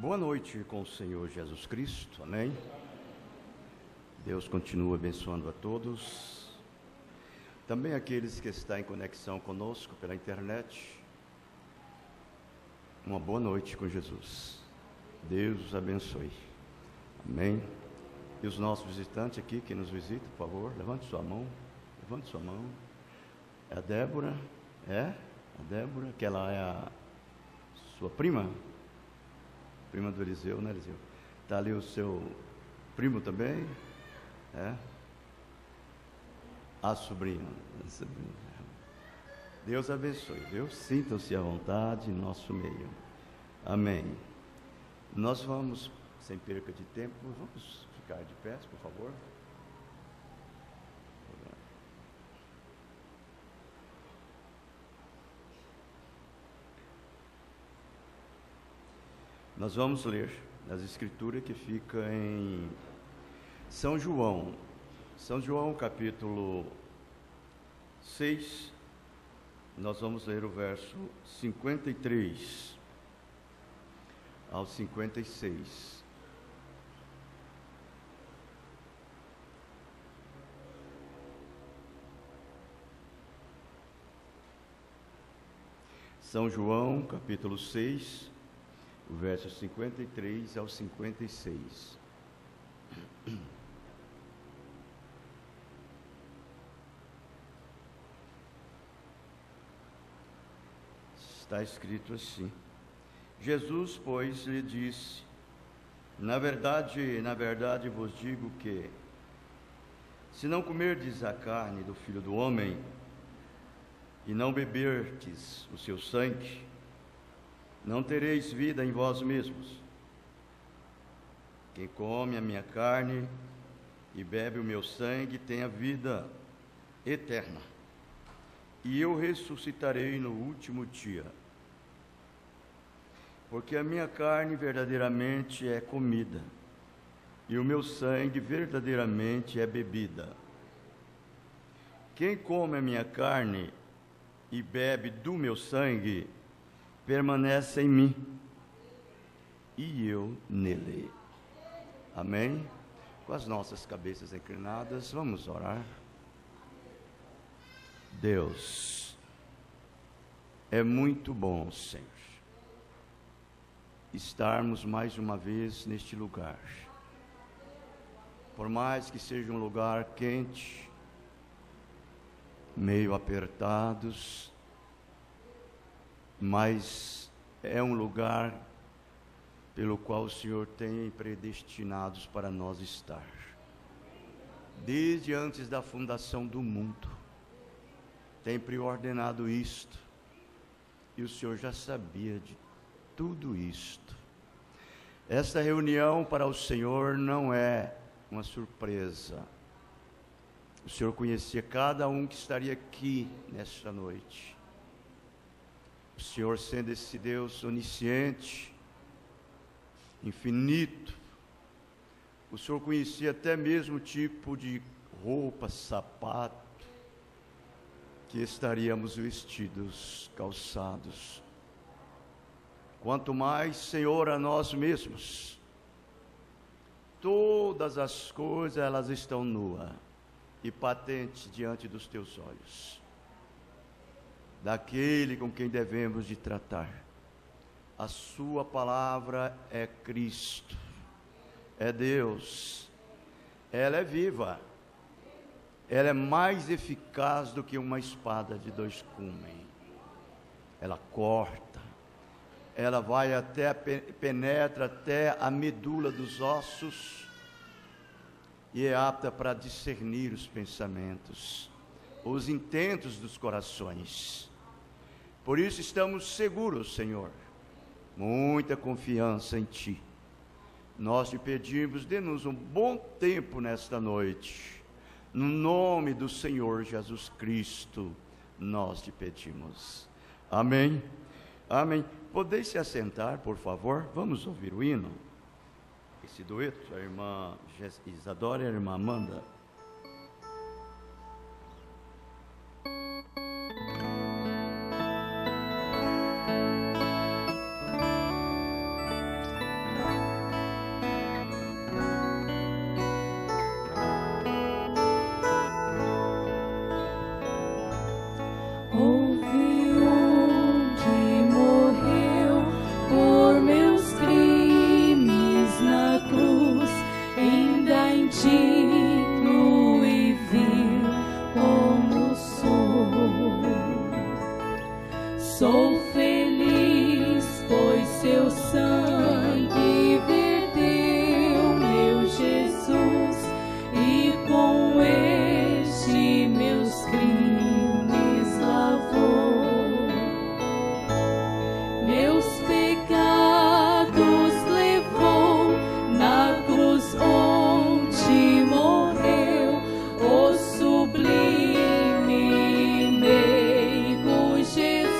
Boa noite com o Senhor Jesus Cristo, amém? Deus continua abençoando a todos, também aqueles que estão em conexão conosco pela internet. Uma boa noite com Jesus. Deus os abençoe, amém? E os nossos visitantes aqui que nos visitam, por favor, levante sua mão, É a Débora, que ela é a sua prima do Eliseu, né, Eliseu? Está ali o seu primo também, a sobrinha. Deus abençoe, viu? Sintam-se à vontade em nosso meio, amém. Nós vamos, sem perca de tempo, vamos ficar de pé, por favor. Nós vamos ler as escrituras que fica em São João, capítulo 6, nós vamos ler o verso 53 ao 56. São João, capítulo 6, o verso 53 ao 56. Está escrito assim: Jesus, pois, lhe disse: na verdade vos digo que, se não comerdes a carne do Filho do Homem, e não beberdes o seu sangue, não tereis vida em vós mesmos. Quem come a minha carne e bebe o meu sangue tem a vida eterna, e eu ressuscitarei no último dia. Porque a minha carne verdadeiramente é comida, e o meu sangue verdadeiramente é bebida. Quem come a minha carne e bebe do meu sangue permanece em mim, e eu nele. Amém? Com as nossas cabeças inclinadas, vamos orar. Deus, é muito bom, Senhor, estarmos mais uma vez neste lugar. Por mais que seja um lugar quente, meio apertados, mas é um lugar pelo qual o Senhor tem predestinados para nós estar. Desde antes da fundação do mundo, tem preordenado isto, e o Senhor já sabia de tudo isto. Esta reunião para o Senhor não é uma surpresa. O Senhor conhecia cada um que estaria aqui nesta noite. O Senhor, sendo esse Deus onisciente, infinito, o Senhor conhecia até mesmo o tipo de roupa, sapato que estaríamos vestidos, calçados. Quanto mais, Senhor, a nós mesmos. Todas as coisas, elas estão nuas e patentes diante dos teus olhos, daquele com quem devemos de tratar. A sua palavra é Cristo, é Deus, ela é viva, ela é mais eficaz do que uma espada de dois gumes. Ela corta, ela vai até, penetra até a medula dos ossos, e é apta para discernir os pensamentos, os intentos dos corações. Por isso estamos seguros, Senhor, muita confiança em Ti. Nós te pedimos, dê-nos um bom tempo nesta noite. No nome do Senhor Jesus Cristo, nós te pedimos. Amém. Amém. Podeis se assentar, por favor? Vamos ouvir o hino. Esse dueto, a irmã Isadora e a irmã Amanda. digno e vil como sou. Sou feliz, pois seu sangue verteu, meu Jesus, e com este meus crimes lavou. Meus pecados levou na cruz onde morreu o sublime e meigo Jesus.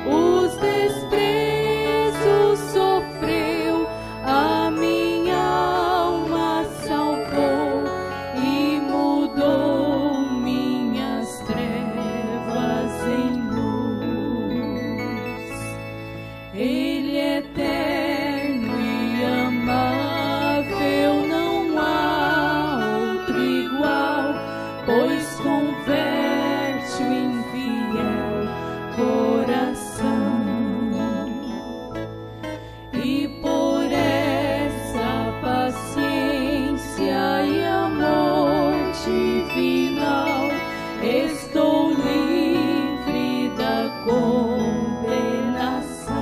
Os desprezos sofreu, a minha alma salvou e mudou minhas trevas em luz. Ele é eterno e amável, não há outro igual, pois converte o infiel coração. E por essa paciência e amor divinal, estou livre da condenação.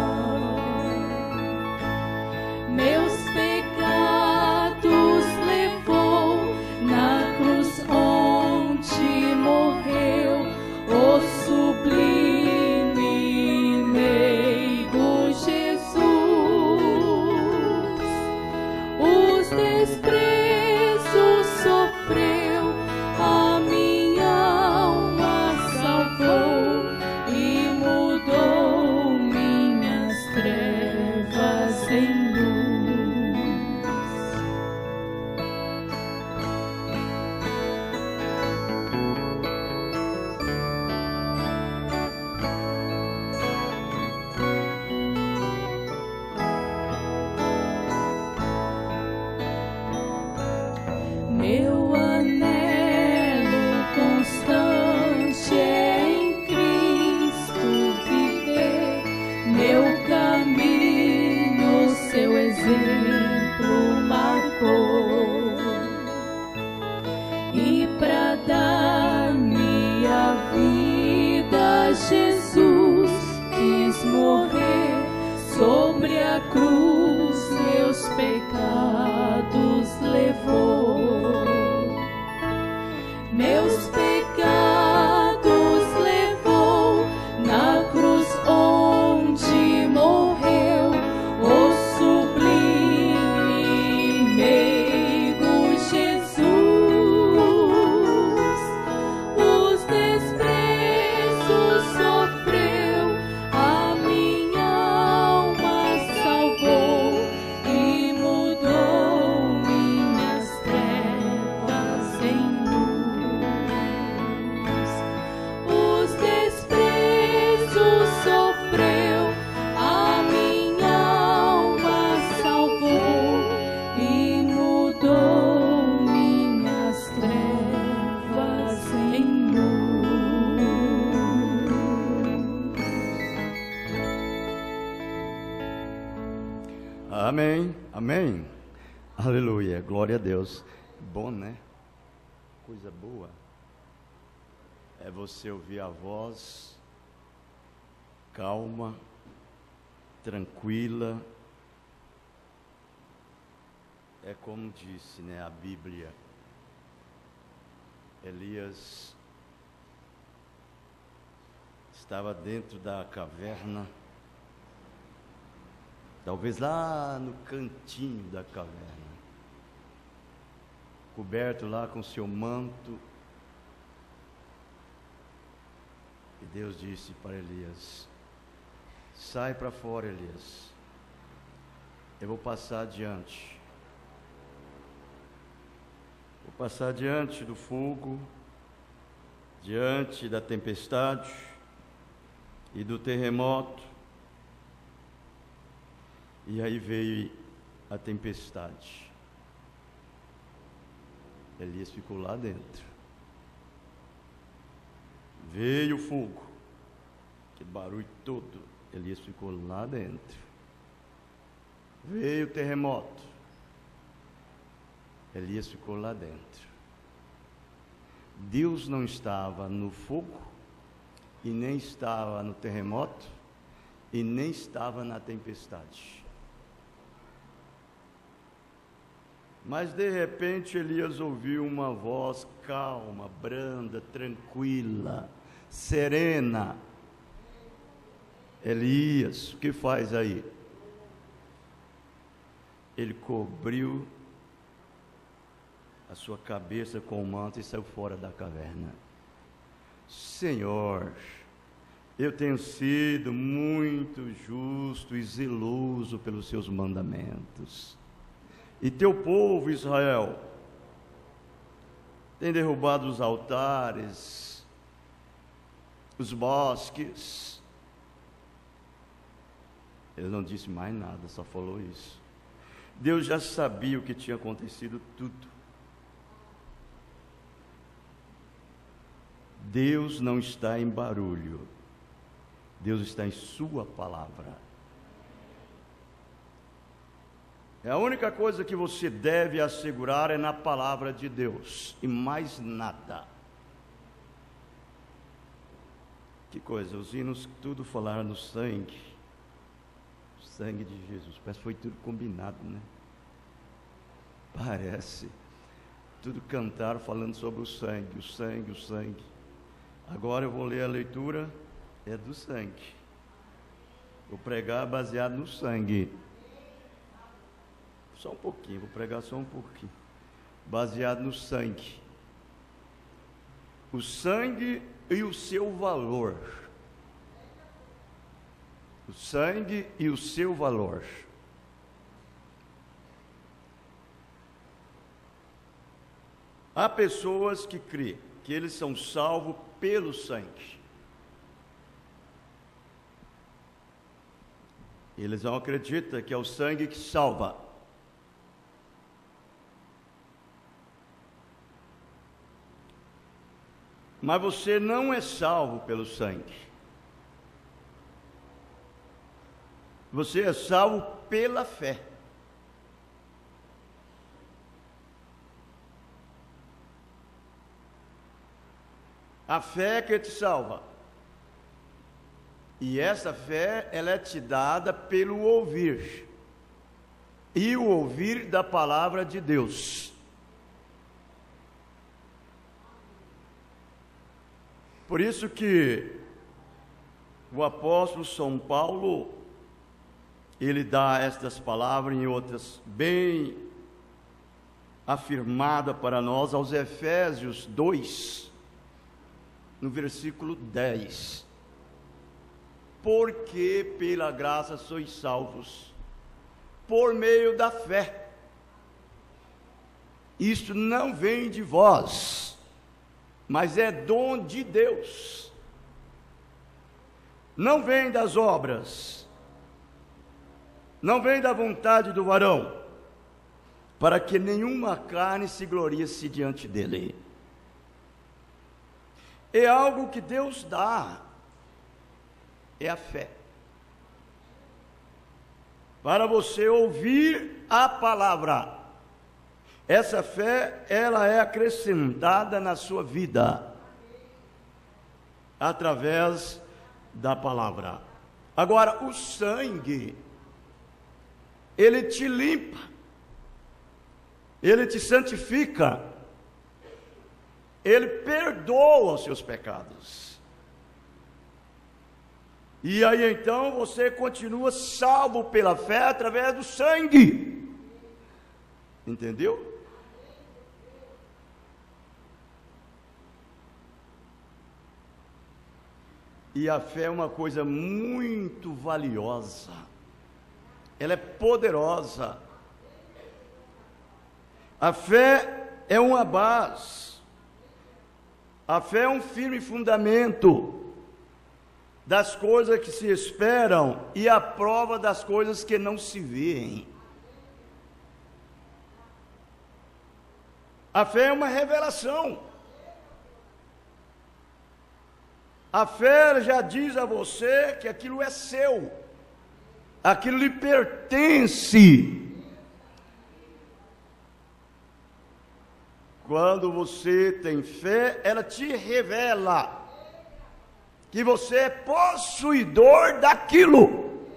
Meus pecados levou na cruz onde morreu o sublime e meigo Jesus. Os desprezos sofreu, a minha alma salvou e mudou minhas trevas em luz. Meu anelo constante é em Cristo viver, meu caminho seu exemplo marcou, e pra dar-me a vida Jesus quis morrer sobre a cruz, meus pecados levou. Meus pecados levou na cruz onde morreu o sublime e meigo Jesus. Os desprezos sofreu, a minha alma salvou e mudou minhas trevas em luz. Os desprezos sofreu, a minha alma salvou e mudou minhas trevas em luz. Amém, amém. Aleluia, glória a Deus. Bom, né? Coisa boa é você ouvir a voz calma, tranquila. É como disse, né, a Bíblia. Elias estava dentro da caverna, talvez lá no cantinho da caverna, coberto lá com seu manto. E Deus disse para Elias: sai para fora, Elias, eu vou passar adiante. Vou passar diante do fogo, diante da tempestade e do terremoto. E aí veio a tempestade. Elias ficou lá dentro. Veio o fogo, aquele barulho todo. Elias ficou lá dentro. Veio o terremoto. Elias ficou lá dentro. Deus não estava no fogo, e nem estava no terremoto, e nem estava na tempestade. Mas de repente Elias ouviu uma voz calma, branda, tranquila, serena. Elias, o que faz aí? Ele cobriu a sua cabeça com o manto e saiu fora da caverna. Senhor, eu tenho sido muito justo e zeloso pelos seus mandamentos. E teu povo Israel tem derrubado os altares, os bosques. Ele não disse mais nada, só falou isso. Deus já sabia o que tinha acontecido tudo. Deus não está em barulho, Deus está em sua palavra. A única coisa que você deve assegurar é na palavra de Deus, e mais nada. Que coisa, os hinos tudo falaram no sangue, o sangue de Jesus, parece que foi tudo combinado, né? Parece, tudo cantaram falando sobre o sangue, o sangue, o sangue. Agora eu vou ler a leitura, é do sangue. Vou pregar baseado no sangue. Só um pouquinho, vou pregar só um pouquinho. Baseado no sangue. O sangue e o seu valor. O sangue e o seu valor. Há pessoas que creem que eles são salvos pelo sangue. Eles não acreditam que é o sangue que salva. Mas você não é salvo pelo sangue. Você é salvo pela fé. A fé é que te salva. E essa fé, ela é te dada pelo ouvir. E o ouvir da palavra de Deus. Por isso que o apóstolo São Paulo, ele dá estas palavras em outras bem afirmadas para nós, aos Efésios 2, no versículo 10. Porque pela graça sois salvos, por meio da fé. Isto não vem de vós, mas é dom de Deus. Não vem das obras, não vem da vontade do varão, para que nenhuma carne se glorie-se diante dele. É algo que Deus dá, é a fé. Para você ouvir a palavra, essa fé, ela é acrescentada na sua vida, através da palavra. Agora, o sangue, ele te limpa, ele te santifica, ele perdoa os seus pecados. E aí então você continua salvo pela fé através do sangue. Entendeu? E a fé é uma coisa muito valiosa. Ela é poderosa. A fé é uma base. A fé é um firme fundamento das coisas que se esperam e a prova das coisas que não se veem. A fé é uma revelação. A fé já diz a você que aquilo é seu, aquilo lhe pertence. quando você tem fé, ela te revela que você é possuidor daquilo.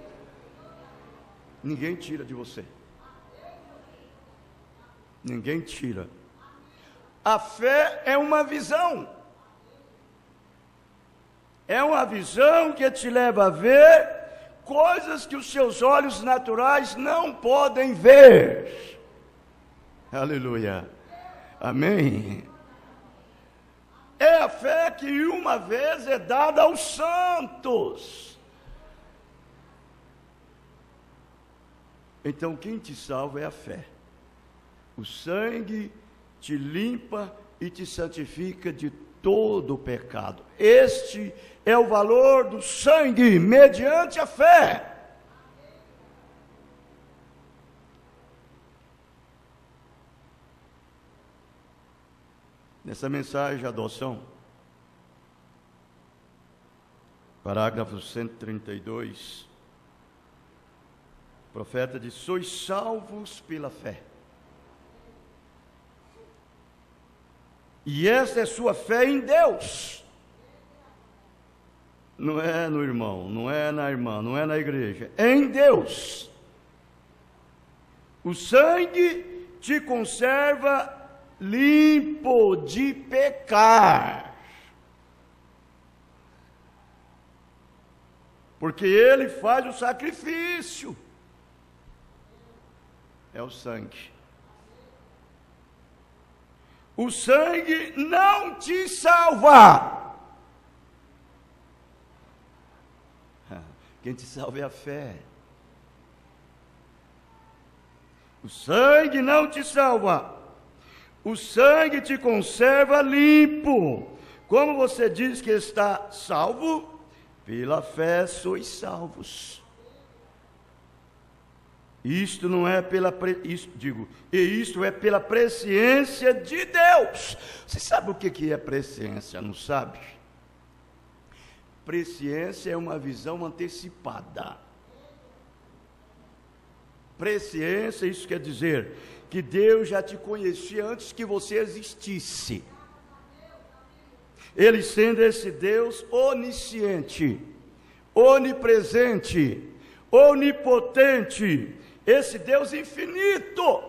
Ninguém tira de você. Ninguém tira. A fé é uma visão. É uma visão que te leva a ver coisas que os seus olhos naturais não podem ver. Aleluia. Amém. É a fé que uma vez é dada aos santos. Então quem te salva é a fé. O sangue te limpa e te santifica de todo o pecado. Este é o valor do sangue mediante a fé. Nessa mensagem de adoção, parágrafo 132, o profeta diz: sois salvos pela fé. E essa é sua fé em Deus. Não é no irmão, não é na irmã, não é na igreja, é em Deus. O sangue te conserva limpo de pecar, porque ele faz o sacrifício. É o sangue. O sangue não te salva. Quem te salva é a fé. O sangue não te salva. O sangue te conserva limpo. Como você diz que está salvo? Pela fé sois salvos. Isto não é isto é pela presciência de Deus. Você sabe o que é presciência, não sabe? Presciência é uma visão antecipada. Presciência, isso quer dizer que Deus já te conhecia antes que você existisse. Ele sendo esse Deus onisciente, onipresente, onipotente, esse Deus infinito,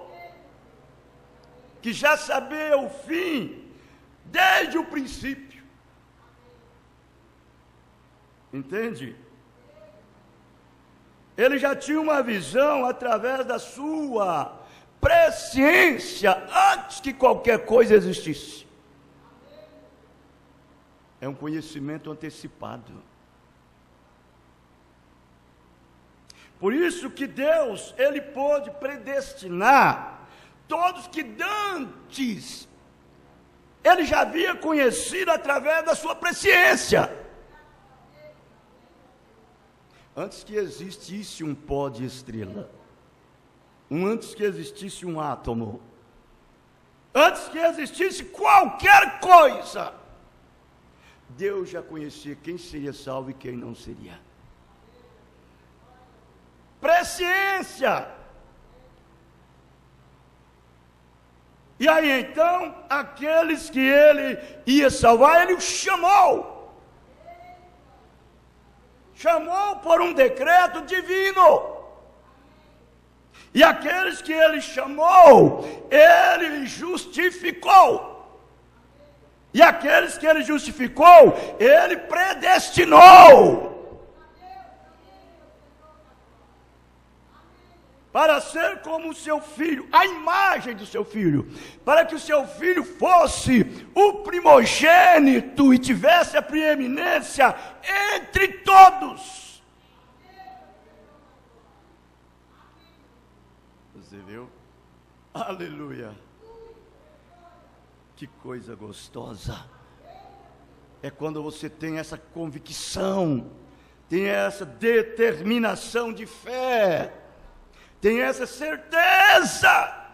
que já sabia o fim desde o princípio. Entende? Ele já tinha uma visão através da sua presciência antes que qualquer coisa existisse. É um conhecimento antecipado. Por isso que Deus, Ele pôde predestinar todos que dantes Ele já havia conhecido através da sua presciência. Antes que existisse um pó de estrela, antes que existisse um átomo, antes que existisse qualquer coisa, Deus já conhecia quem seria salvo e quem não seria. Presciência. E aí então, aqueles que ele ia salvar, ele os chamou. Chamou por um decreto divino. E aqueles que ele chamou, ele justificou. E aqueles que ele justificou, ele predestinou. Para ser como o seu filho, a imagem do seu filho, para que o seu filho fosse o primogênito e tivesse a preeminência entre todos. Você viu? Aleluia! Que coisa gostosa! É quando você tem essa convicção, tem essa determinação de fé, tem essa certeza.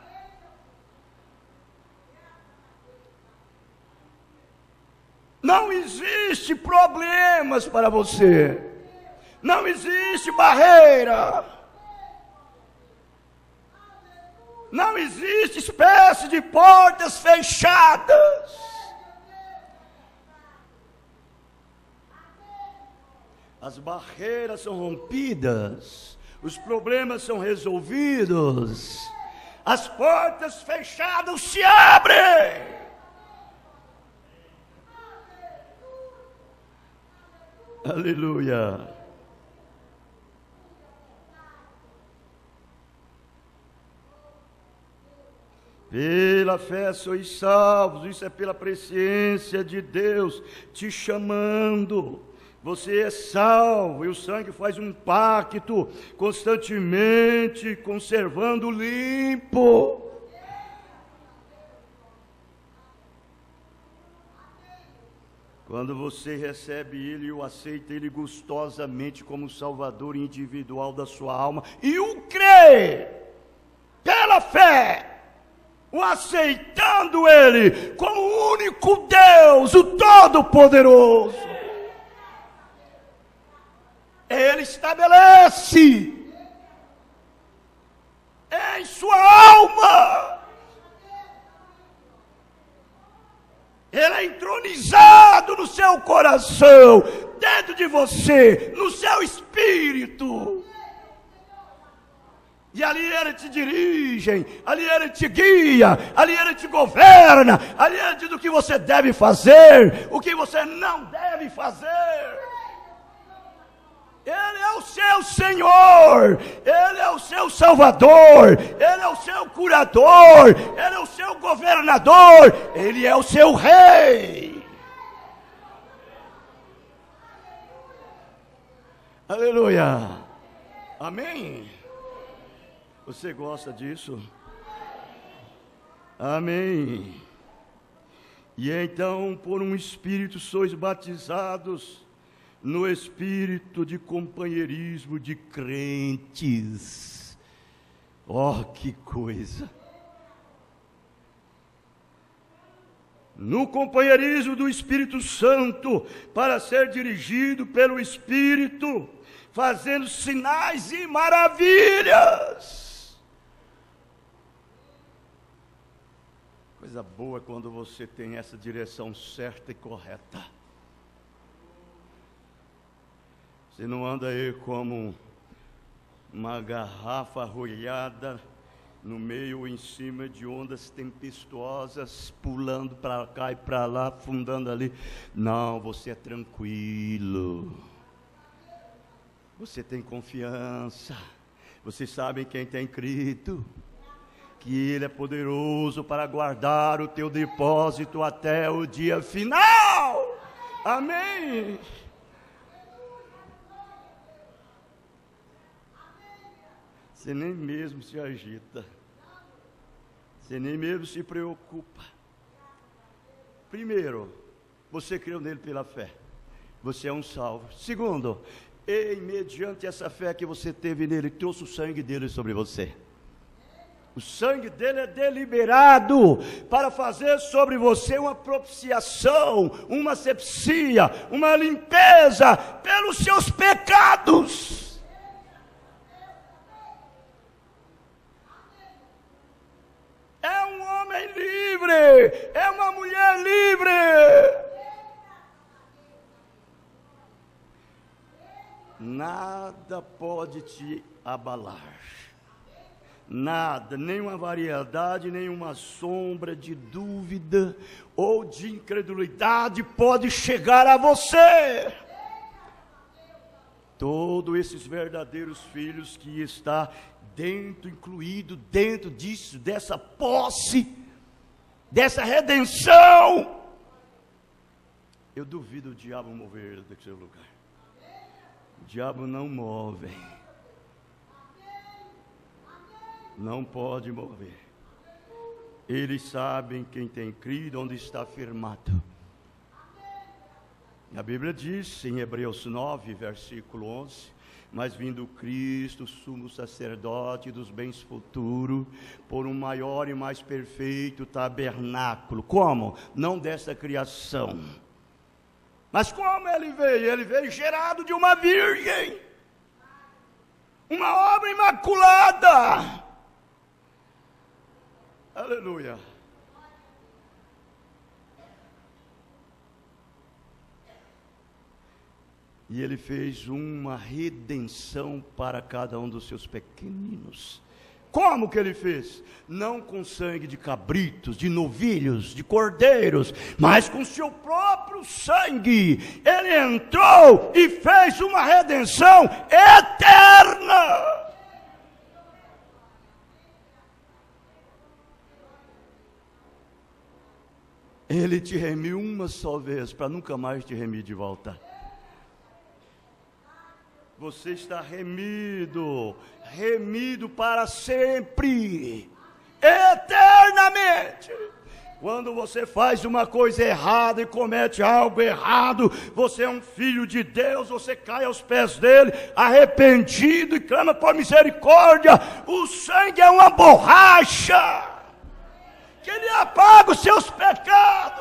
Não existe problemas para você. Não existe barreira. Não existe espécie de portas fechadas. As barreiras são rompidas, os problemas são resolvidos, as portas fechadas se abrem. Aleluia. Pela fé sois salvos, isso é pela presciência de Deus te chamando. Você é salvo e o sangue faz um pacto constantemente, conservando limpo. Quando você recebe Ele e o aceita Ele gostosamente como Salvador individual da sua alma e o crê pela fé, o aceitando Ele como o único Deus, o Todo-Poderoso, Ele estabelece em sua alma, Ele é entronizado no seu coração, dentro de você, no seu espírito. E ali Ele te dirige, ali Ele te guia, ali Ele te governa, ali Ele diz o que você deve fazer, o que você não deve fazer. Ele é o seu Senhor, Ele é o seu Salvador, Ele é o seu curador, Ele é o seu governador, Ele é o seu Rei. Aleluia. Amém. Você gosta disso? Amém. E então, por um Espírito sois batizados no espírito de companheirismo de crentes. Oh, que coisa! No companheirismo do Espírito Santo, para ser dirigido pelo Espírito, fazendo sinais e maravilhas. Coisa boa quando você tem essa direção certa e correta. Você não anda aí como uma garrafa arrulhada no meio ou em cima de ondas tempestuosas, pulando para cá e para lá, afundando ali. Não, você é tranquilo. Você tem confiança. Você sabe em quem tem crido, que Ele é poderoso para guardar o teu depósito até o dia final. Amém. Você nem mesmo se agita. Você nem mesmo se preocupa. Primeiro, você creu nele pela fé. Você é um salvo. Segundo, e mediante essa fé que você teve nele, trouxe o sangue dele sobre você. O sangue dele é deliberado para fazer sobre você uma propiciação, uma asepsia, uma limpeza pelos seus pecados. É um homem livre, é uma mulher livre. Nada pode te abalar. Nada, nenhuma variedade, nenhuma sombra de dúvida ou de incredulidade pode chegar a você. Todos esses verdadeiros filhos que está dentro, incluído dentro disso, dessa posse, dessa redenção, eu duvido o diabo mover ele daquele lugar. O diabo não move. Não pode mover. Eles sabem quem tem crido, onde está firmado. A Bíblia diz em Hebreus 9, versículo 11: mas vindo Cristo, sumo sacerdote dos bens futuros, por um maior e mais perfeito tabernáculo. Como? Não dessa criação. Mas como ele veio? Ele veio gerado de uma virgem. Uma obra imaculada. Aleluia. E ele fez uma redenção para cada um dos seus pequeninos. Como que ele fez? Não com sangue de cabritos, de novilhos, de cordeiros, mas com seu próprio sangue. Ele entrou e fez uma redenção eterna. Ele te remiu uma só vez, para nunca mais te remir de volta. Você está remido para sempre, eternamente. Quando você faz uma coisa errada e comete algo errado, você é um filho de Deus, você cai aos pés dele, arrependido e clama por misericórdia. O sangue é uma borracha que lhe apaga os seus pecados.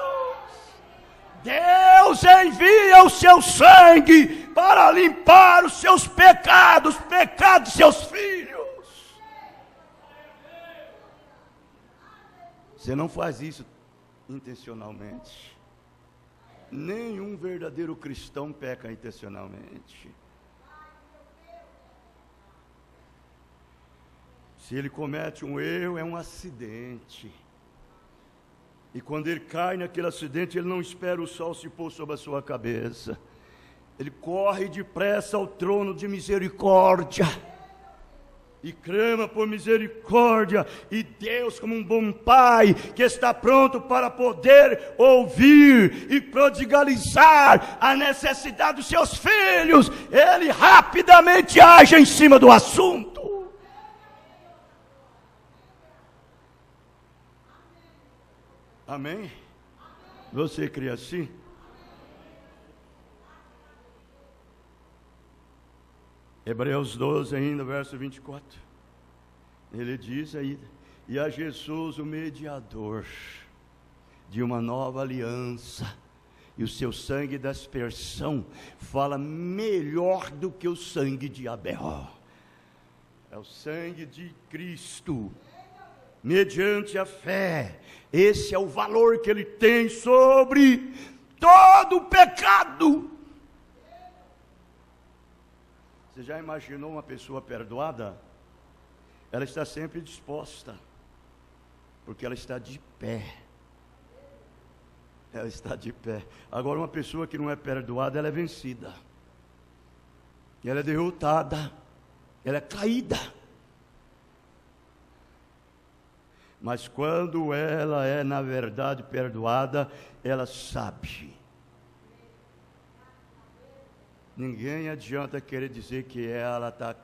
Deus envia o seu sangue para limpar os seus pecados, os pecados de seus filhos. Você não faz isso intencionalmente. Nenhum verdadeiro cristão peca intencionalmente. Se ele comete um erro, é um acidente. E quando ele cai naquele acidente, ele não espera o sol se pôr sobre a sua cabeça. Ele corre depressa ao trono de misericórdia e clama por misericórdia. E Deus, como um bom pai, que está pronto para poder ouvir e prodigalizar a necessidade dos seus filhos, Ele rapidamente age em cima do assunto. Amém? Você crê assim? Hebreus 12 ainda, verso 24. Ele diz aí: e a Jesus o mediador de uma nova aliança, e o seu sangue da aspersão fala melhor do que o sangue de Abel. É o sangue de Cristo, mediante a fé. Esse é o valor que ele tem sobre todo o pecado. Você já imaginou uma pessoa perdoada? Ela está sempre disposta, porque ela está de pé. Ela está de pé. Agora, uma pessoa que não é perdoada, ela é vencida, ela é derrotada, ela é caída. Mas quando ela é, na verdade, perdoada, ela sabe. Ninguém adianta querer dizer que ela está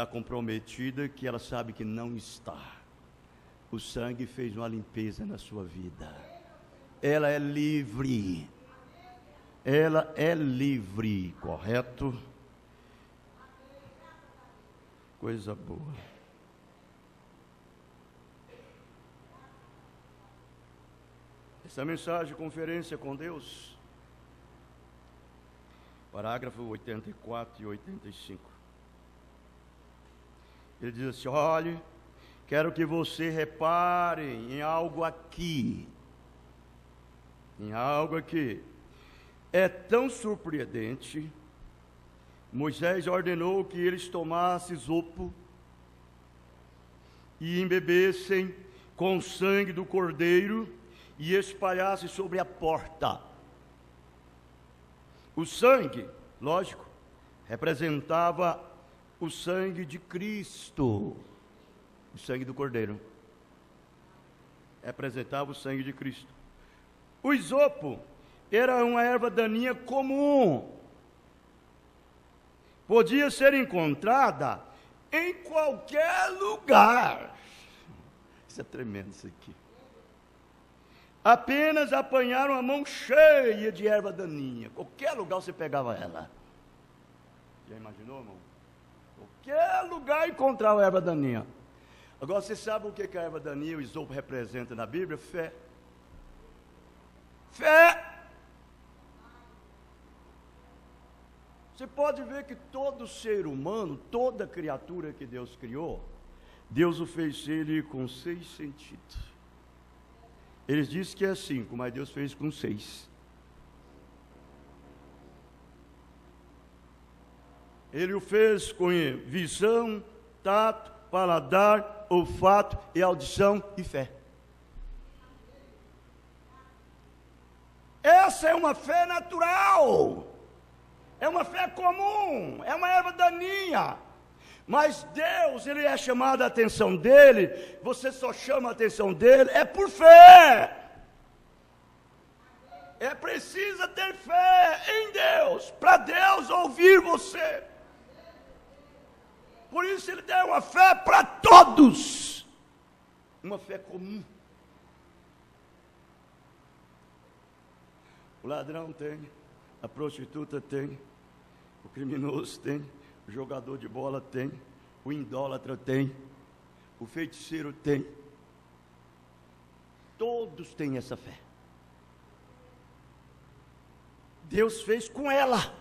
comprometida, que ela sabe que não está. O sangue fez uma limpeza na sua vida. Ela é livre. Ela é livre, correto? Coisa boa. Essa mensagem, conferência com Deus, parágrafo 84 e 85. Ele diz assim: olhe, quero que você repare em algo aqui. Em algo aqui. É tão surpreendente. Moisés ordenou que eles tomassem isopo e embebessem com o sangue do cordeiro e espalhasse sobre a porta. O sangue, lógico, representava o sangue de Cristo. O sangue do cordeiro representava o sangue de Cristo. O isopo era uma erva daninha comum. Podia ser encontrada em qualquer lugar. Isso é tremendo, isso aqui. Apenas apanharam a mão cheia de erva daninha. Qualquer lugar você pegava ela. Já imaginou, irmão? Qualquer lugar encontrava erva daninha. Agora, você sabe o que a erva daninha e o isopo representa na Bíblia? Fé. Fé. Você pode ver que todo ser humano, toda criatura que Deus criou, Deus o fez ele com 6 sentidos. Eles dizem que é 5, mas Deus fez com 6. Ele o fez com visão, tato, paladar, olfato e audição e fé. Essa é uma fé natural. É uma fé comum, é uma erva daninha. Mas Deus, Ele é chamado a atenção dEle, você só chama a atenção dEle, é por fé. É preciso ter fé em Deus, para Deus ouvir você. Por isso Ele deu uma fé para todos, uma fé comum. O ladrão tem, a prostituta tem, o criminoso tem, o jogador de bola tem, o idólatra tem, o feiticeiro tem. Todos têm essa fé. Deus fez com ela.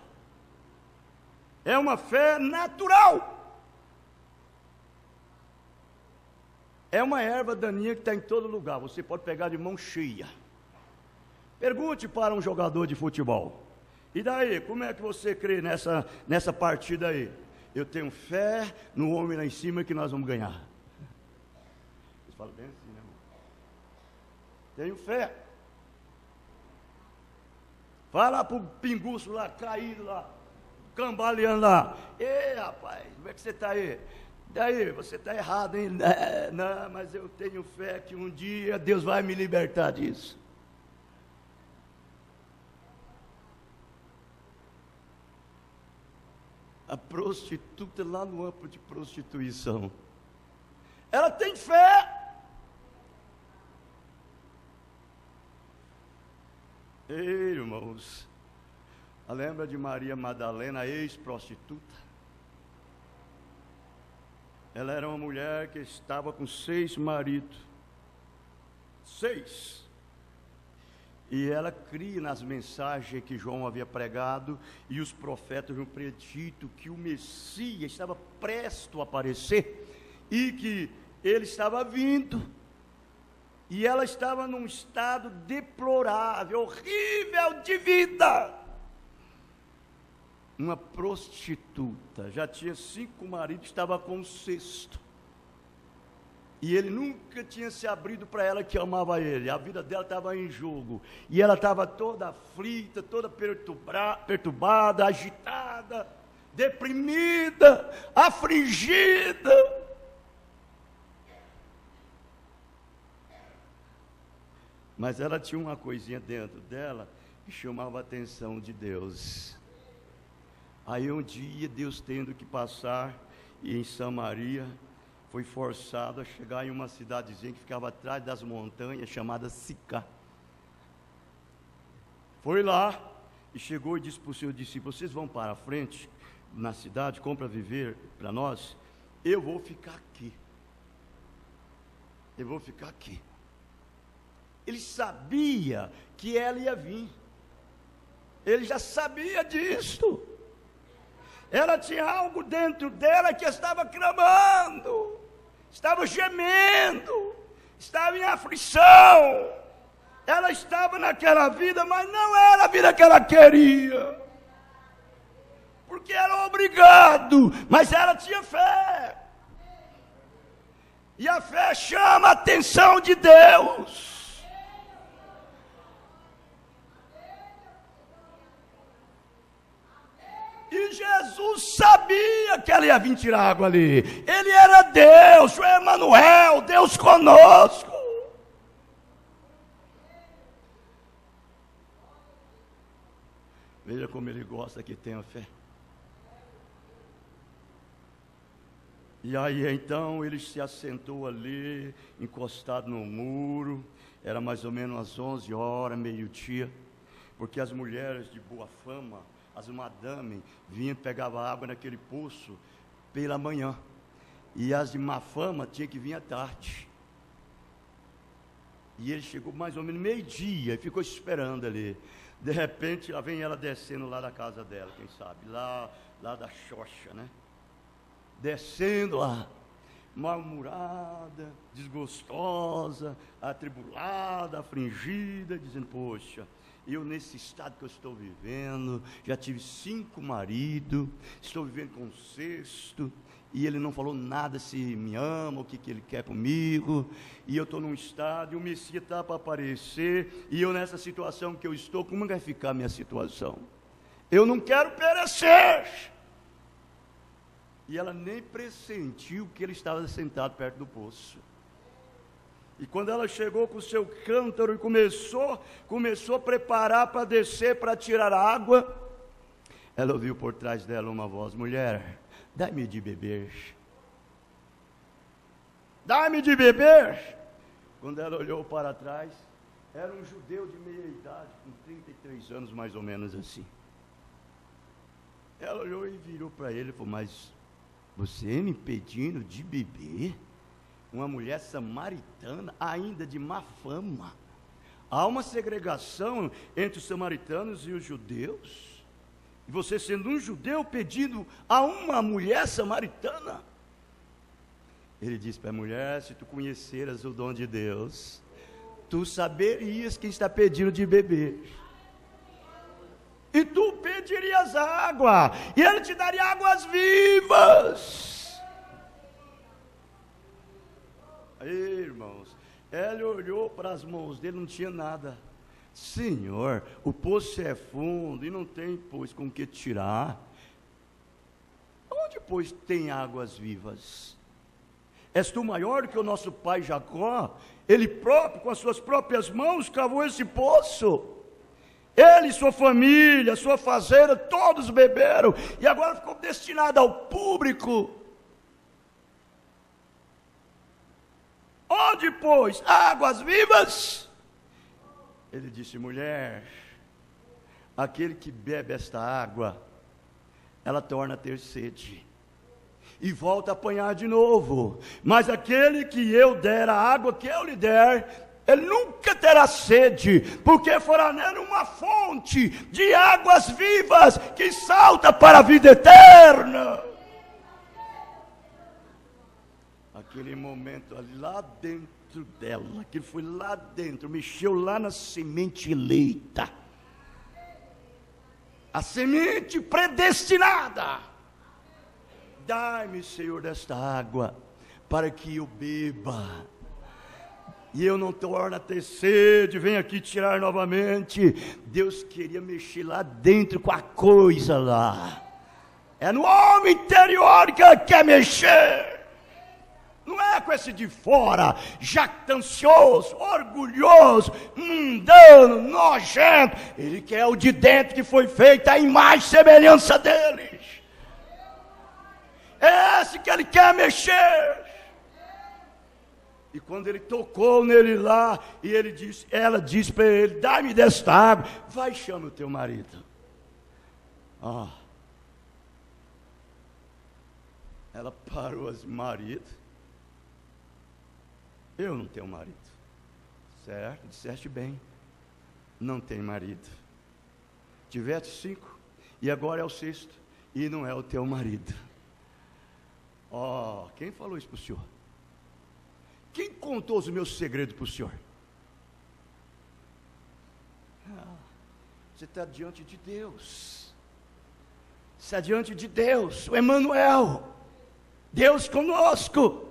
É uma fé natural. É uma erva daninha que está em todo lugar. Você pode pegar de mão cheia. Pergunte para um jogador de futebol. E daí, como é que você crê nessa partida aí? Eu tenho fé no homem lá em cima que nós vamos ganhar. Eles falam bem assim, né, irmão? Tenho fé. Fala para o pinguço lá, caído lá, cambaleando lá. Ei, rapaz, como é que você está aí? Daí, você está errado, hein? Não, mas eu tenho fé que um dia Deus vai me libertar disso. A prostituta lá no amplo de prostituição, ela tem fé. Ei, irmãos, lembra de Maria Madalena, ex-prostituta? Ela era uma mulher que estava com 6 maridos. 6. E ela cria nas mensagens que João havia pregado, e os profetas haviam predito que o Messias estava presto a aparecer, e que ele estava vindo, e ela estava num estado deplorável, horrível de vida. Uma prostituta, já tinha 5 maridos, estava com o 6º. E ele nunca tinha se abrido para ela que amava ele. A vida dela estava em jogo. E ela estava toda aflita, toda perturbada, agitada, deprimida, afligida. Mas ela tinha uma coisinha dentro dela que chamava a atenção de Deus. Aí um dia, Deus tendo que passar em Samaria, foi forçado a chegar em uma cidadezinha que ficava atrás das montanhas, chamada Sicá. Foi lá e chegou e disse para os seus discípulos: vocês vão para a frente, na cidade, compra viver para nós, eu vou ficar aqui. Eu vou ficar aqui. Ele sabia que ela ia vir. Ele já sabia disso. Ela tinha algo dentro dela que estava clamando, estava gemendo, estava em aflição. Ela estava naquela vida, mas não era a vida que ela queria, porque era obrigado, mas ela tinha fé. E a fé chama a atenção de Deus. E Jesus sabia que ela ia vir tirar água ali. Ele era Deus, o Emanuel, Deus conosco. Veja como ele gosta que tenha fé. E aí então ele se assentou ali, encostado no muro. Era mais ou menos às 11 horas, meio-dia, porque as mulheres de boa fama, as madames, vinham, pegavam água naquele poço pela manhã, e as de má fama tinham que vir à tarde. E ele chegou mais ou menos meio-dia e ficou esperando ali. De repente, lá vem ela descendo lá da casa dela, quem sabe, lá da Xoxa, né? Descendo lá, mal-humorada, desgostosa, atribulada, afligida, dizendo: poxa, eu nesse estado que eu estou vivendo, já tive 5 maridos, estou vivendo com o 6º, e ele não falou nada se me ama, o que ele quer comigo, e eu estou num estado, e o Messias está para aparecer, e eu nessa situação que eu estou, como vai ficar a minha situação? Eu não quero perecer. E ela nem pressentiu que ele estava sentado perto do poço. E quando ela chegou com o seu cântaro e começou a preparar para descer, para tirar água, ela ouviu por trás dela uma voz: mulher, dá-me de beber. Dá-me de beber. Quando ela olhou para trás, era um judeu de meia idade, com 33 anos mais ou menos assim. Ela olhou e virou para ele e falou: mas você me pedindo de beber? Uma mulher samaritana, ainda de má fama. Há uma segregação entre os samaritanos e os judeus. E você, sendo um judeu, pedindo a uma mulher samaritana? Ele disse para a mulher: se tu conheceras o dom de Deus, tu saberias quem está pedindo de beber. E tu pedirias água, e ele te daria águas vivas. Aí, irmãos, ela olhou para as mãos dele, não tinha nada. Senhor, o poço é fundo e não tem, pois, com que tirar. Onde, pois, tem águas vivas? És tu maior do que o nosso pai Jacó? Ele próprio, com as suas próprias mãos, cavou esse poço. Ele, sua família, sua fazenda, todos beberam, e agora ficou destinado ao público. Onde, pois, águas vivas? Ele disse: mulher, aquele que bebe esta água, ela torna a ter sede, e volta a apanhar de novo. Mas aquele que eu der a água que eu lhe der, ele nunca terá sede, porque fará nele uma fonte de águas vivas, que salta para a vida eterna. Aquele momento ali, lá dentro dela, que foi lá dentro, mexeu lá na semente eleita, a semente predestinada. Dai-me, Senhor, desta água, para que eu beba, e eu não torno a ter sede, venho aqui tirar novamente. Deus queria mexer lá dentro com a coisa lá. É no homem interior que Ele quer mexer. Não é com esse de fora, jactancioso, orgulhoso, mundano, nojento. Ele quer o de dentro, que foi feito à imagem e semelhança dele. É esse que Ele quer mexer. E quando ele tocou nele lá, e ela disse para ele: dá-me desta água. Vai, chama o teu marido. Ela parou assim: marido? Eu não tenho marido. Certo, disseste bem, não tem marido. Tiveste 5, e agora é o 6º, e não é o teu marido. Quem falou isso para o senhor? Quem contou os meus segredos para o senhor? Você está diante de Deus. Você está diante de Deus, o Emanuel, Deus conosco.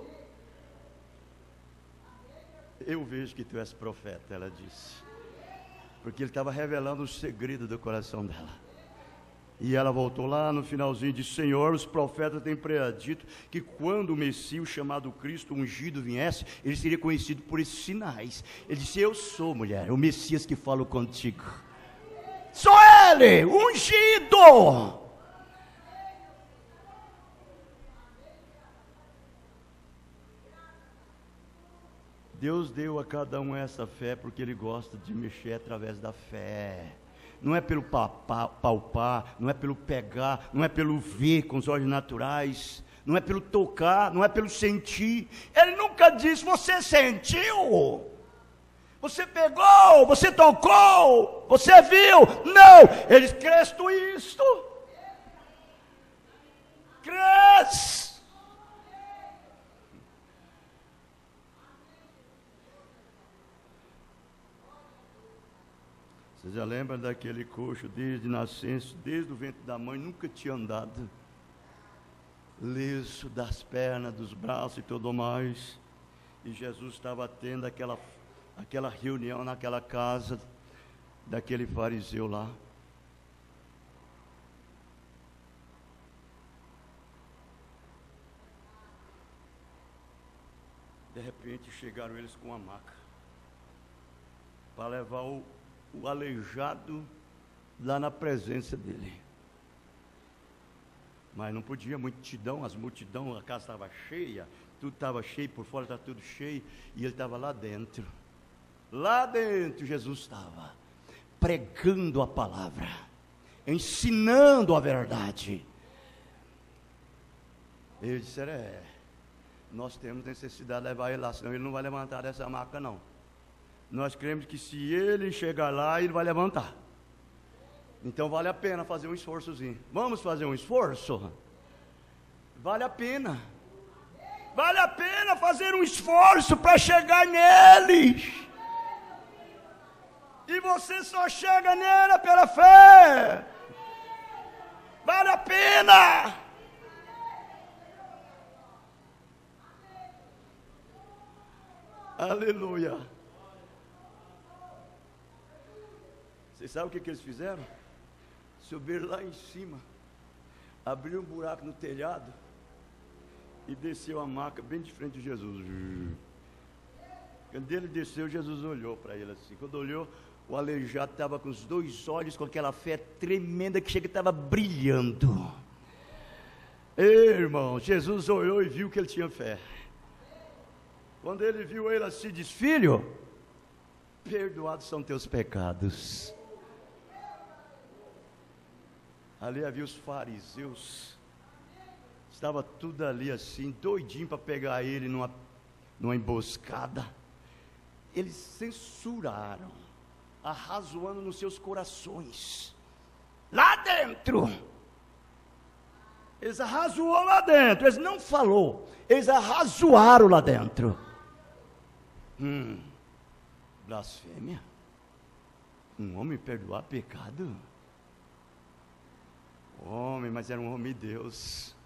Eu vejo que tu és profeta, ela disse, porque ele estava revelando o segredo do coração dela. E ela voltou lá no finalzinho e disse: Senhor, os profetas têm predito que quando o Messias, chamado Cristo, ungido, viesse, ele seria conhecido por esses sinais. Ele disse: eu sou, mulher, o Messias que falo contigo. Sou ele, ungido. Deus deu a cada um essa fé porque Ele gosta de mexer através da fé. Não é pelo palpar, não é pelo pegar, não é pelo ver com os olhos naturais, não é pelo tocar, não é pelo sentir. Ele nunca disse: você sentiu, você pegou, você tocou, você viu. Não, ele diz: crês tu isto? Crês? Você já lembra daquele coxo desde nascença, desde o ventre da mãe, nunca tinha andado. Liso das pernas, dos braços e tudo mais. E Jesus estava tendo aquela reunião naquela casa daquele fariseu lá. De repente chegaram eles com uma maca para levar o aleijado lá na presença dele. Mas não podia, as multidão, a casa estava cheia, tudo estava cheio, por fora estava tudo cheio, e ele estava lá dentro. Lá dentro Jesus estava pregando a palavra, ensinando a verdade. Eles disseram, nós temos necessidade de levar ele lá, senão ele não vai levantar dessa maca não. Nós cremos que se ele chegar lá, ele vai levantar. Então vale a pena fazer um esforçozinho. Vamos fazer um esforço? Vale a pena. Vale a pena fazer um esforço para chegar neles. E você só chega nele pela fé. Vale a pena. Aleluia. Você sabe o que eles fizeram? Subiram lá em cima, abriram um buraco no telhado e desceu a maca bem de frente de Jesus. Quando ele desceu, Jesus olhou para ele assim. Quando olhou, o aleijado estava com os 2 olhos, com aquela fé tremenda que chega, estava brilhando. Irmão, Jesus olhou e viu que ele tinha fé. Quando ele viu ele assim, disse: filho, perdoados são teus pecados. Ali havia os fariseus, estava tudo ali assim, doidinho para pegar ele numa emboscada. Eles censuraram, arrazoando nos seus corações, lá dentro. Eles arrazoaram lá dentro, eles não falou, eles arrazoaram lá dentro. Blasfêmia? Um homem perdoar pecado? Homem, mas era um homem de Deus.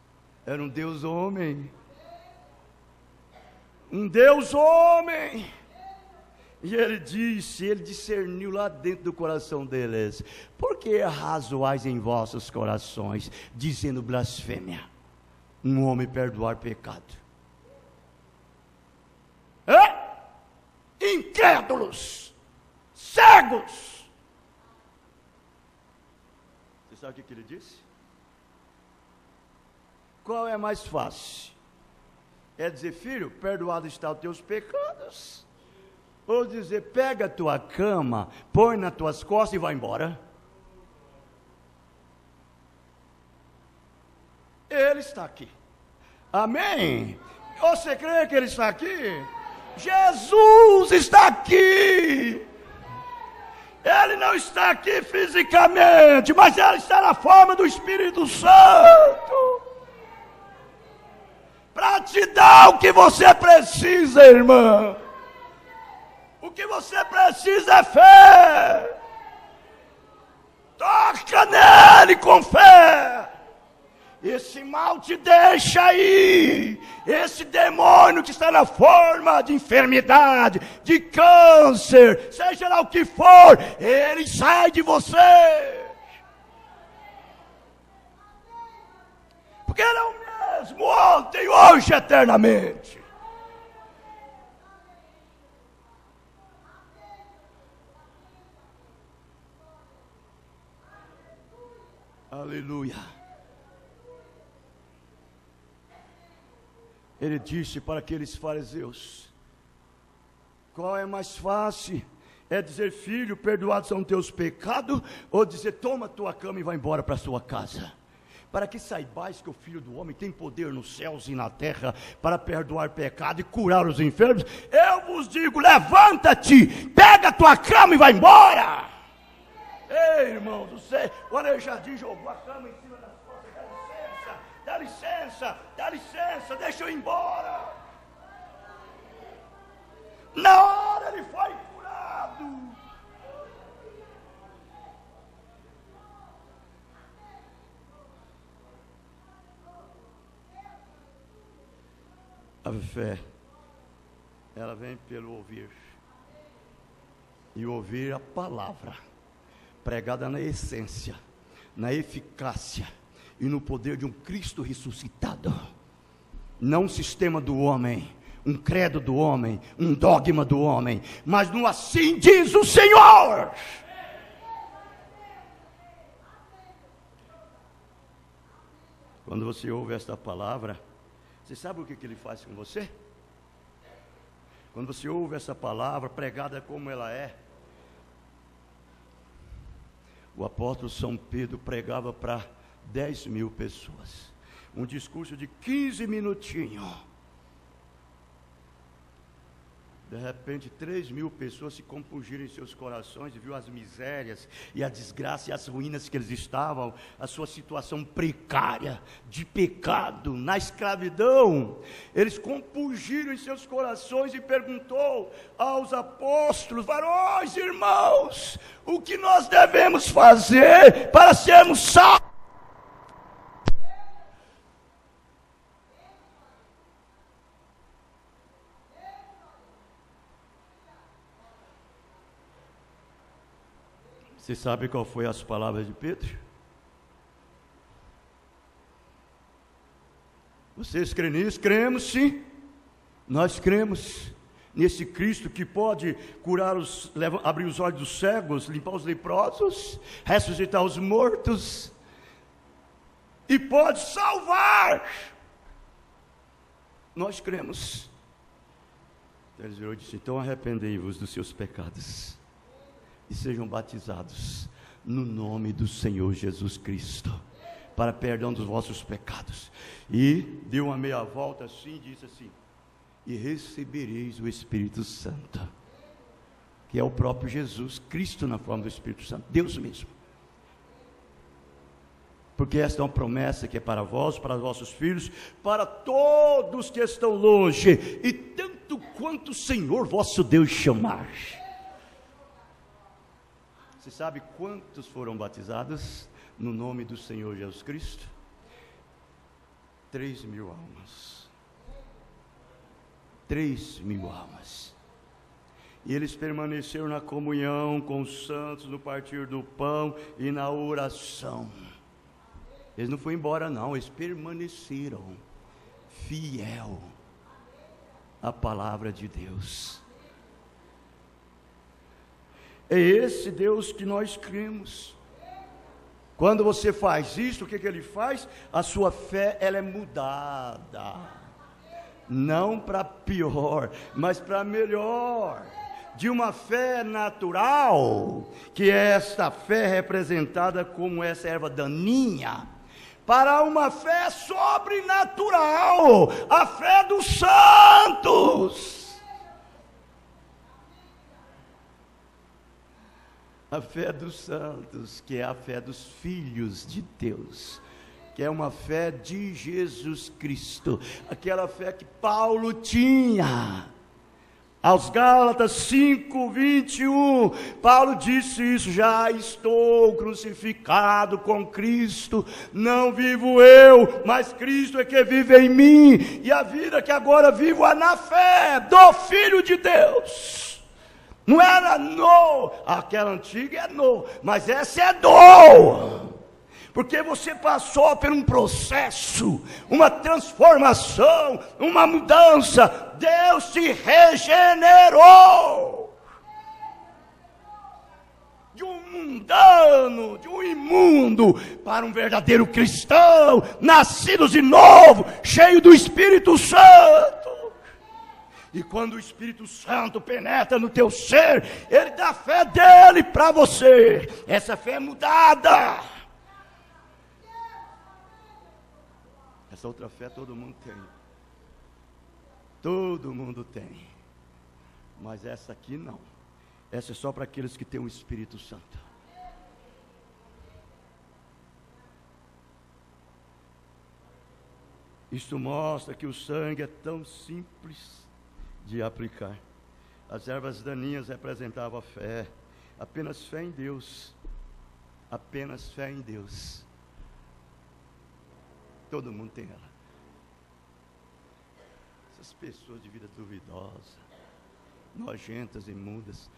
Era um Deus homem. Um Deus homem. E ele discerniu lá dentro do coração deles: por que arrazoais em vossos corações, dizendo blasfêmia? Um homem perdoar pecado. Incrédulos, cegos. Você sabe o que ele disse? Qual é mais fácil? É dizer: filho, perdoado está os teus pecados? Ou dizer: pega a tua cama, põe nas tuas costas e vai embora? Ele está aqui. Amém? Você crê que ele está aqui? Jesus está aqui. Ele não está aqui fisicamente, mas ele está na forma do Espírito Santo, para te dar o que você precisa, irmã. O que você precisa é fé. Toca nele com fé. Esse mal te deixa aí. Esse demônio que está na forma de enfermidade, de câncer, seja lá o que for, ele sai de você. Porque ele é o mesmo ontem, hoje, eternamente. Aleluia. Ele disse para aqueles fariseus: qual é mais fácil? É dizer: filho, perdoados são teus pecados? Ou dizer: toma tua cama e vai embora para a sua casa? Para que saibais que o Filho do Homem tem poder nos céus e na terra para perdoar pecado e curar os enfermos, eu vos digo: levanta-te, pega a tua cama e vai embora. Ei, irmãos, o aleijadinho jogou a cama em cima das costas. Dá licença, deixa eu ir embora. Na hora ele foi curado. A fé, ela vem pelo ouvir. E ouvir a palavra, pregada na essência, na eficácia e no poder de um Cristo ressuscitado. Não um sistema do homem, um credo do homem, um dogma do homem, mas no assim diz o Senhor. Quando você ouve esta palavra, você sabe o que ele faz com você? Quando você ouve essa palavra pregada como ela é, o apóstolo São Pedro pregava para 10.000 pessoas, um discurso de 15 minutinhos. De repente 3.000 pessoas se compungiram em seus corações e viu as misérias e a desgraça e as ruínas que eles estavam, a sua situação precária, de pecado, na escravidão. Eles compungiram em seus corações e perguntou aos apóstolos: varões, irmãos, o que nós devemos fazer para sermos salvos? Você sabe qual foi as palavras de Pedro? Vocês creem nisso? Cremos sim. Nós cremos nesse Cristo que pode curar abrir os olhos dos cegos, limpar os leprosos, ressuscitar os mortos e pode salvar. Nós cremos. Eles viram e disse: então arrependei-vos dos seus pecados e sejam batizados no nome do Senhor Jesus Cristo, para perdão dos vossos pecados. E deu uma meia volta assim e disse assim: e recebereis o Espírito Santo, que é o próprio Jesus Cristo na forma do Espírito Santo, Deus mesmo. Porque esta é uma promessa que é para vós, para os vossos filhos, para todos que estão longe, e tanto quanto o Senhor vosso Deus chamar. Você sabe quantos foram batizados no nome do Senhor Jesus Cristo? 3.000 almas. 3.000 almas. E eles permaneceram na comunhão com os santos, no partir do pão e na oração. Eles não foram embora não, eles permaneceram fiel à palavra de Deus. É esse Deus que nós cremos. Quando você faz isso, o que ele faz? A sua fé, ela é mudada. Não para pior, mas para melhor. De uma fé natural, que é esta fé representada como essa erva daninha, para uma fé sobrenatural, a fé dos santos. A fé dos santos, que é a fé dos filhos de Deus, que é uma fé de Jesus Cristo, aquela fé que Paulo tinha. Aos Gálatas 5:21, Paulo disse isso: já estou crucificado com Cristo, não vivo eu, mas Cristo é que vive em mim, e a vida que agora vivo é na fé do Filho de Deus. Não era no, aquela antiga é no, mas essa é do. Porque você passou por um processo, uma transformação, uma mudança. Deus te regenerou. De um mundano, de um imundo, para um verdadeiro cristão, nascidos de novo, cheio do Espírito Santo. E quando o Espírito Santo penetra no teu ser, ele dá a fé dele para você. Essa fé é mudada. Essa outra fé todo mundo tem. Todo mundo tem. Mas essa aqui não. Essa é só para aqueles que têm o Espírito Santo. Isso mostra que o sangue é tão simples de aplicar. As ervas daninhas representavam a fé, apenas fé em Deus, apenas fé em Deus. Todo mundo tem ela. Você As pessoas de vida duvidosa, nojentas, imundas.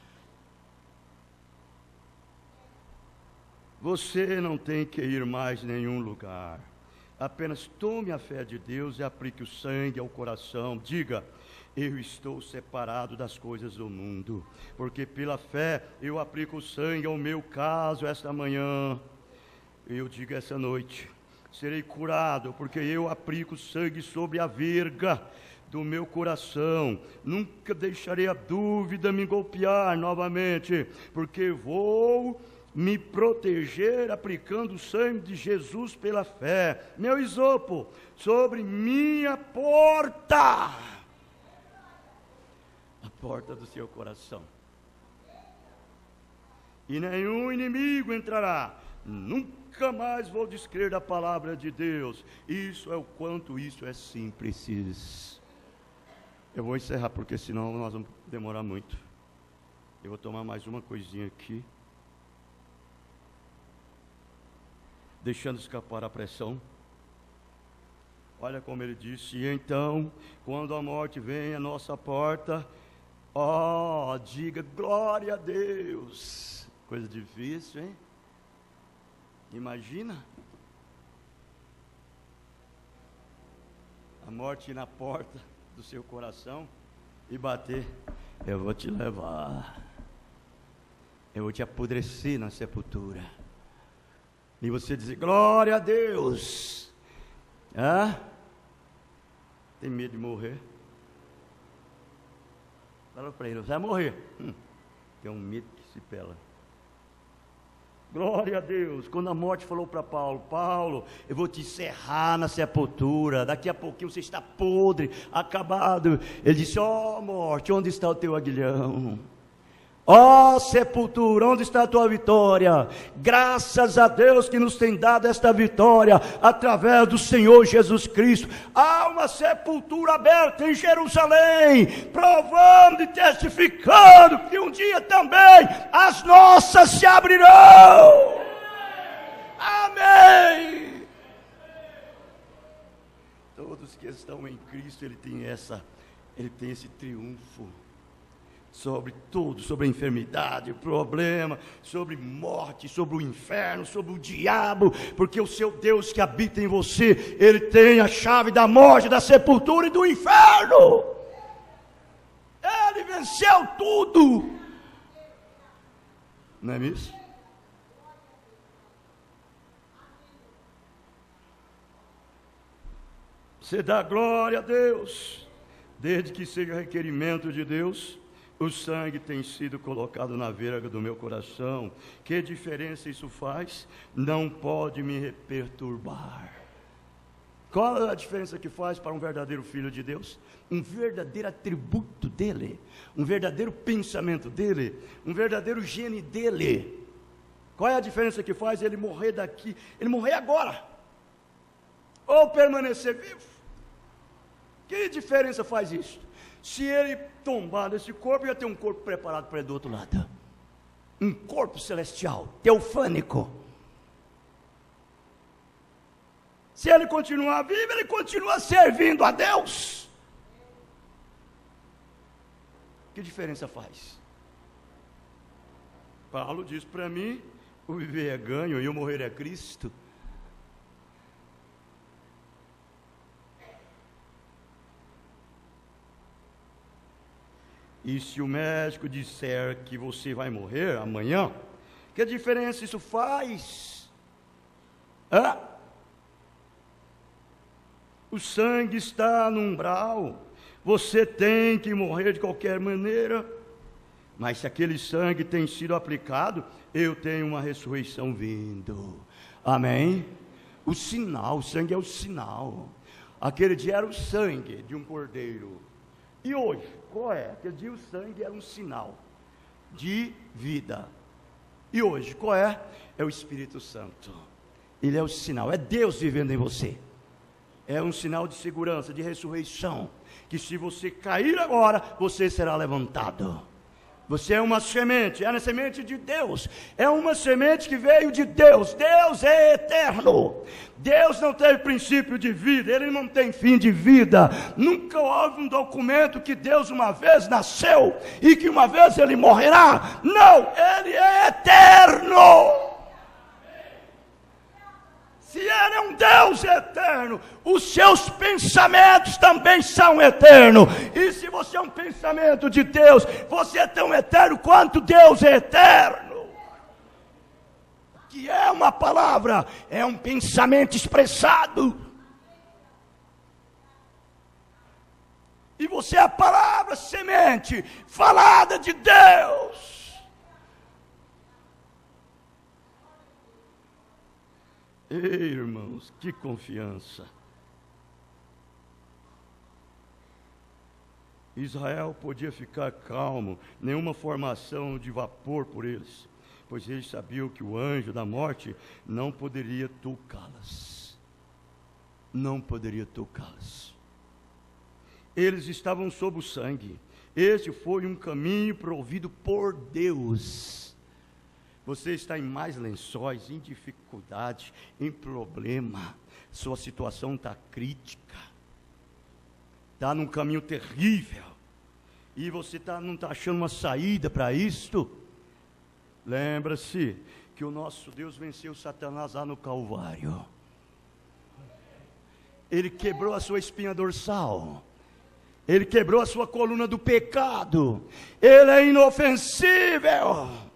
Você não tem que ir mais em nenhum lugar. Apenas tome a fé de Deus e aplique o sangue ao coração. Diga: eu estou separado das coisas do mundo, porque pela fé eu aplico o sangue ao meu caso esta manhã. Eu digo essa noite: serei curado, porque eu aplico o sangue sobre a verga do meu coração. Nunca deixarei a dúvida me golpear novamente, porque vou me proteger aplicando o sangue de Jesus pela fé. Meu isopo sobre minha porta, a porta do seu coração, e nenhum inimigo entrará. Nunca mais vou descrer da palavra de Deus. Isso é o quanto isso é simples. Eu vou encerrar, porque senão nós vamos demorar muito. Eu vou tomar mais uma coisinha aqui, deixando escapar a pressão. Olha como ele disse: e então, quando a morte vem à nossa porta, diga glória a Deus. Coisa difícil, hein? Imagina a morte ir na porta do seu coração e bater: eu vou te levar, eu vou te apodrecer na sepultura. E você dizer glória a Deus. Tem medo de morrer? Fala para ele: você vai morrer. Tem um medo que se pela. Glória a Deus. Quando a morte falou para Paulo: Paulo, eu vou te encerrar na sepultura, daqui a pouquinho você está podre, acabado. Ele disse: morte, onde está o teu aguilhão? Sepultura, onde está a tua vitória? Graças a Deus que nos tem dado esta vitória através do Senhor Jesus Cristo. Há uma sepultura aberta em Jerusalém, provando e testificando que um dia também as nossas se abrirão. Amém. Todos que estão em Cristo, ele tem esse triunfo sobre tudo, sobre a enfermidade, problema, sobre morte, sobre o inferno, sobre o diabo, porque o seu Deus que habita em você, ele tem a chave da morte, da sepultura e do inferno. Ele venceu tudo. Não é isso? Você dá glória a Deus, desde que seja requerimento de Deus. O sangue tem sido colocado na verga do meu coração. Que diferença isso faz? Não pode me perturbar. Qual é a diferença que faz para um verdadeiro filho de Deus? Um verdadeiro atributo dele, um verdadeiro pensamento dele, um verdadeiro gene dele. Qual é a diferença que faz ele morrer daqui, ele morrer agora, ou permanecer vivo? Que diferença faz isso? Se ele tombar desse corpo, ia ter um corpo preparado para ele do outro lado. Um corpo celestial, teofânico. Se ele continuar vivo, ele continua servindo a Deus. Que diferença faz? Paulo diz para mim: o viver é ganho e o morrer é Cristo. E se o médico disser que você vai morrer amanhã, que diferença isso faz? O sangue está no umbral, você tem que morrer de qualquer maneira, mas se aquele sangue tem sido aplicado, eu tenho uma ressurreição vindo. Amém? O sinal, o sangue é o sinal. Aquele dia era o sangue de um cordeiro. E hoje, qual é? Aquele dia o sangue era um sinal de vida. E hoje, qual é? É o Espírito Santo. Ele é o sinal, é Deus vivendo em você. É um sinal de segurança, de ressurreição. Que se você cair agora, você será levantado. Você é uma semente, é a semente de Deus, é uma semente que veio de Deus. Deus é eterno, Deus não teve princípio de vida, Ele não tem fim de vida. Nunca houve um documento que Deus uma vez nasceu e que uma vez Ele morrerá. Não, Ele é eterno. Se Ele é um Deus eterno, os seus pensamentos também são eternos. E se você é um pensamento de Deus, você é tão eterno quanto Deus é eterno. O que é uma palavra? É um pensamento expressado. E você é a palavra semente falada de Deus. Ei, irmãos, que confiança. Israel podia ficar calmo, nenhuma formação de vapor por eles, pois eles sabiam que o anjo da morte não poderia tocá-las. Não poderia tocá-las. Eles estavam sob o sangue. Este foi um caminho provido por Deus. Você está em mais lençóis, em dificuldade, em problema, sua situação está crítica, está num caminho terrível, e você não está achando uma saída para isto. Lembra-se que o nosso Deus venceu Satanás lá no Calvário. Ele quebrou a sua espinha dorsal, Ele quebrou a sua coluna do pecado, Ele é inofensível.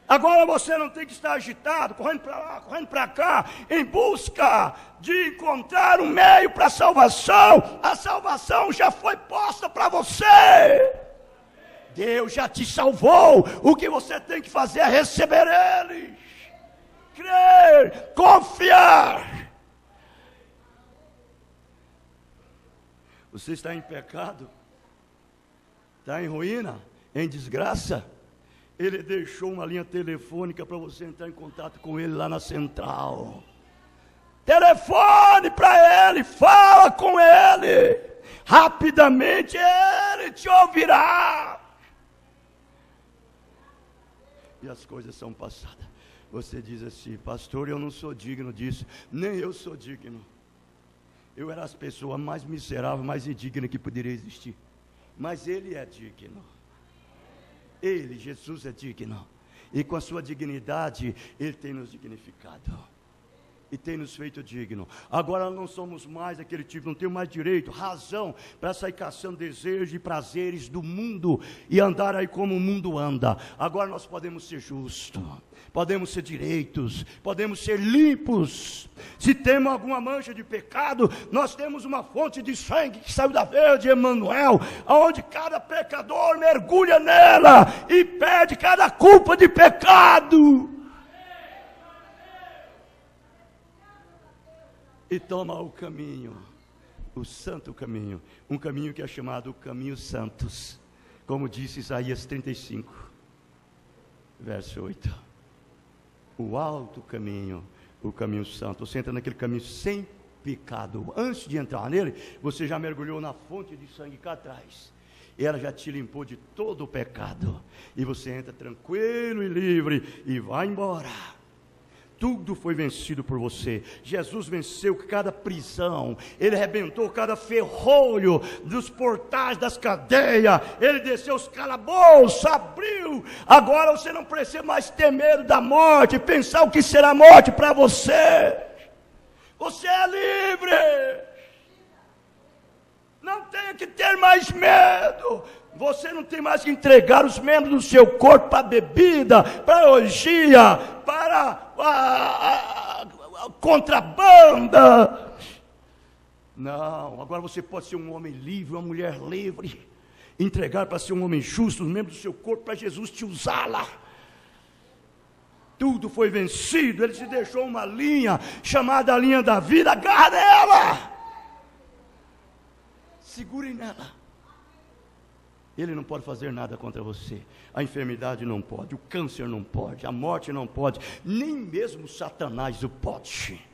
Agora você não tem que estar agitado, correndo para lá, correndo para cá, em busca de encontrar um meio para a salvação. A salvação já foi posta para você. Deus já te salvou. O que você tem que fazer é receber Ele, crer, confiar. Você está em pecado, está em ruína, em desgraça. Ele deixou uma linha telefônica para você entrar em contato com Ele lá na central. Telefone para Ele, fala com Ele. Rapidamente Ele te ouvirá. E as coisas são passadas. Você diz assim: pastor, eu não sou digno disso. Nem eu sou digno. Eu era a pessoa mais miserável, mais indigna que poderia existir. Mas Ele é digno. Ele, Jesus, é digno, e com a sua dignidade, Ele tem nos dignificado, e tem nos feito digno. Agora não somos mais aquele tipo, não temos mais direito, razão, para sair caçando desejos e prazeres do mundo, e andar aí como o mundo anda. Agora nós podemos ser justos, podemos ser direitos, podemos ser limpos. Se temos alguma mancha de pecado, nós temos uma fonte de sangue que saiu da veia de Emanuel, onde cada pecador mergulha nela e perde cada culpa de pecado. E toma o caminho, o santo caminho, um caminho que é chamado o caminho santos, como disse Isaías 35, verso 8. O alto caminho, o caminho santo. Você entra naquele caminho sem pecado. Antes de entrar nele, você já mergulhou na fonte de sangue cá atrás. Ela já te limpou de todo o pecado. E você entra tranquilo e livre e vai embora. Tudo foi vencido por você. Jesus venceu cada prisão. Ele arrebentou cada ferrolho dos portais das cadeias. Ele desceu os calabouços, abriu. Agora você não precisa mais ter medo da morte, pensar o que será a morte para você. Você é livre. Não tem que ter mais medo. Você não tem mais que entregar os membros do seu corpo para bebida, para orgia, para a contrabanda. Não, agora você pode ser um homem livre, uma mulher livre. Entregar para ser um homem justo os membros do seu corpo para Jesus te usá-la. Tudo foi vencido. Ele te deixou uma linha chamada a linha da vida. Agarra nela. Segure nela. Ele não pode fazer nada contra você. A enfermidade não pode, o câncer não pode, a morte não pode, nem mesmo Satanás o pode.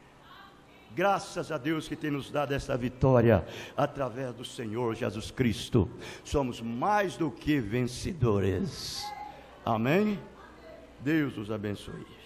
Graças a Deus que tem nos dado essa vitória através do Senhor Jesus Cristo. Somos mais do que vencedores. Amém? Deus os abençoe.